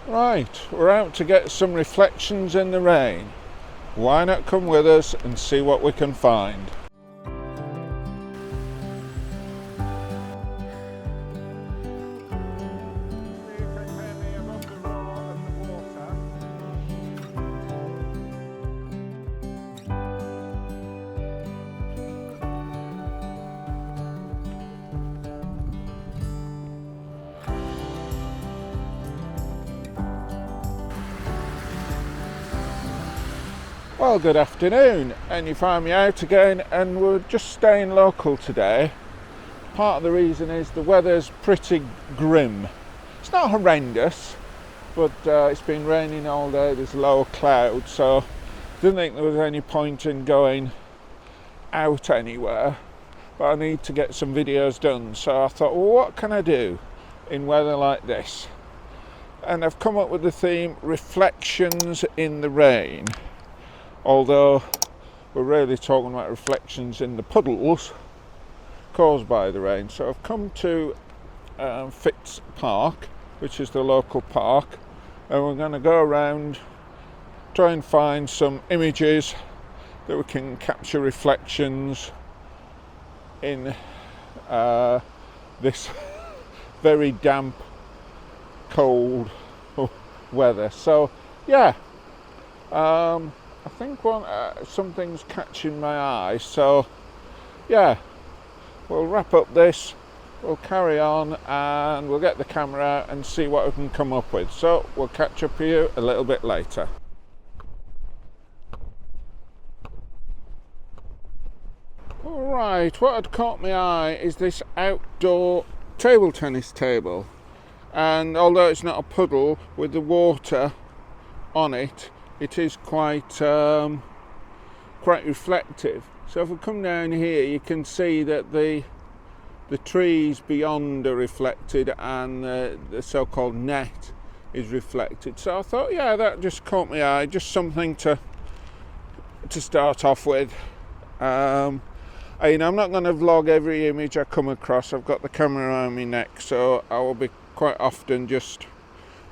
Right, we're out to get some reflections in the rain. Why not come with us and see what we can find? Well, good afternoon, and you find me out again, and we're just staying local today. Part of the reason is the weather's pretty grim. It's not horrendous, but it's been raining all day. There's low clouds, so didn't think there was any point in going out anywhere, but I need to get some videos done. So I thought, well, what can I do in weather like this? And I've come up with the theme reflections in the rain. Although we're really talking about reflections in the puddles caused by the rain. So I've come to Fitz Park, which is the local park, and we're going to go around, try and find some images that we can capture reflections in this very damp, cold weather. So yeah, I think something's catching my eye, so yeah, we'll wrap up this, we'll carry on, and we'll get the camera out and see what we can come up with. So we'll catch up with you a little bit later. Alright, what had caught my eye is this outdoor table tennis table, and although it's not a puddle with the water on it, it is quite reflective. So if we come down here, you can see that the trees beyond are reflected, and the so-called net is reflected. So I thought, yeah, that just caught my eye, just something to start off with. I'm not going to vlog every image I come across. I've got the camera around my neck, so I will be quite often just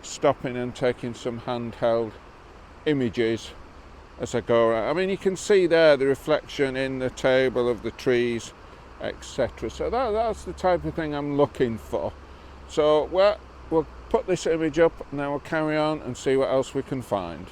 stopping and taking some handheld images as I go around. I mean, you can see there the reflection in the table of the trees, etc. So that's the type of thing I'm looking for. So we'll put this image up, and then we'll carry on and see what else we can find.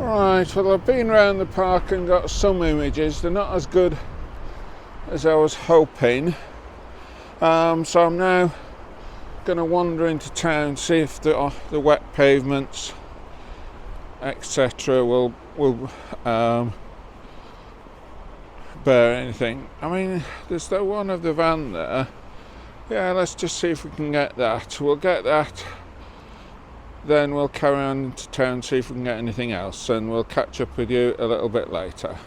Right, well, I've been around the park and got some images. They're not as good as I was hoping, so I'm now going to wander into town, see if the wet pavements etc. will bear anything. I mean, there's the one of the van there. Yeah, let's just see if we can get that. We'll get that, then we'll carry on into town, see if we can get anything else, and we'll catch up with you a little bit later.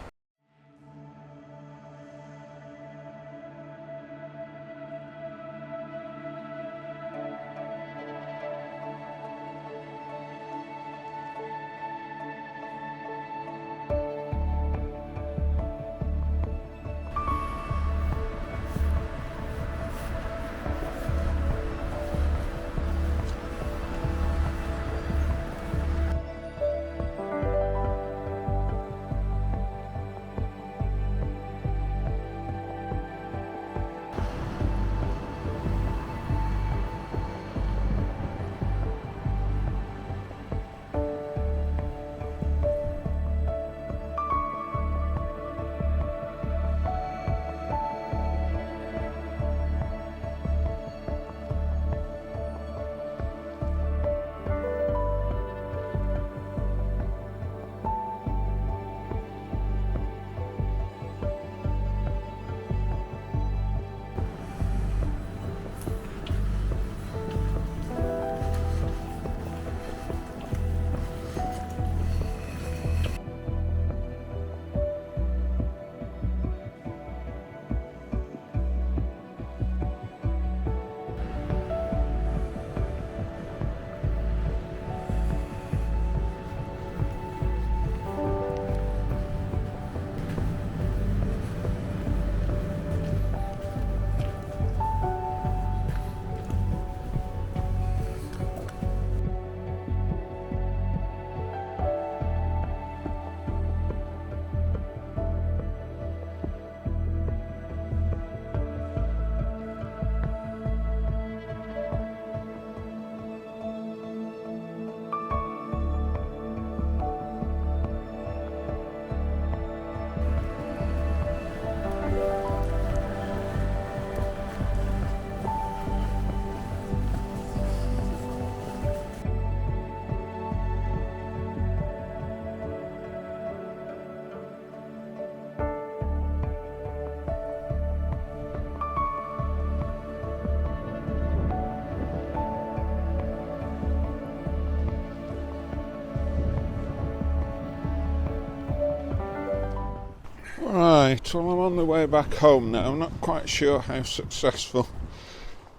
Right, well, I'm on the way back home now. I'm not quite sure how successful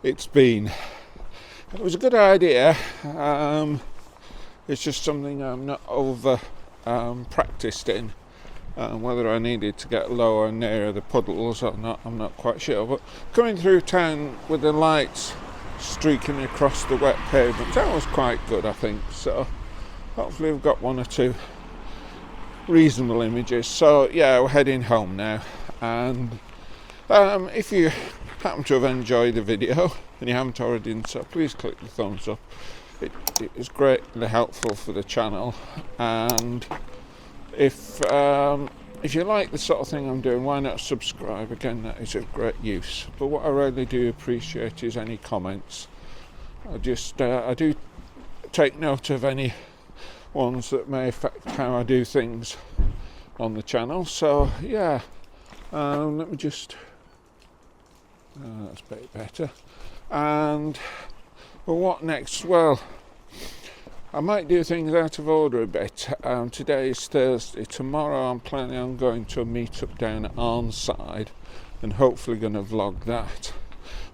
it's been. It was a good idea. It's just something I'm not over practiced in. Whether I needed to get lower and nearer the puddles or not, I'm not quite sure. But coming through town with the lights streaking across the wet pavement, that was quite good, I think. So hopefully we've got one or two reasonable images. So yeah, we're heading home now, and if you happen to have enjoyed the video and you haven't already done so, please click the thumbs up. It is greatly helpful for the channel, and if you like the sort of thing I'm doing, why not subscribe? Again, that is of great use. But what I really do appreciate is any comments. I do take note of any ones that may affect how I do things on the channel. So yeah, let me just that's a bit better. And well, what next? Well, I might do things out of order a bit. Today is Thursday. Tomorrow I'm planning on going to a meetup down at Arnside and hopefully going to vlog that,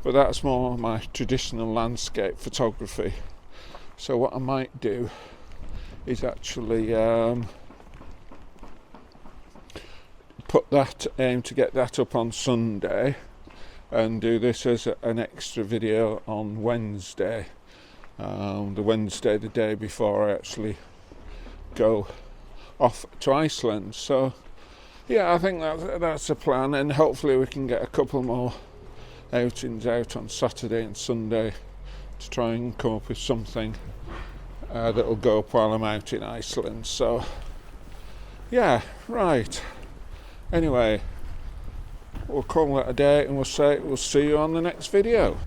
but that's more my traditional landscape photography. So what I might do is actually aim to get that up on Sunday and do this as an extra video on Wednesday. The Wednesday, the day before I actually go off to Iceland. So yeah, I think that's a plan, and hopefully we can get a couple more outings out on Saturday and Sunday to try and come up with something that'll go up while I'm out in Iceland. So Yeah, right. Anyway, we'll call it a day and we'll see you on the next video.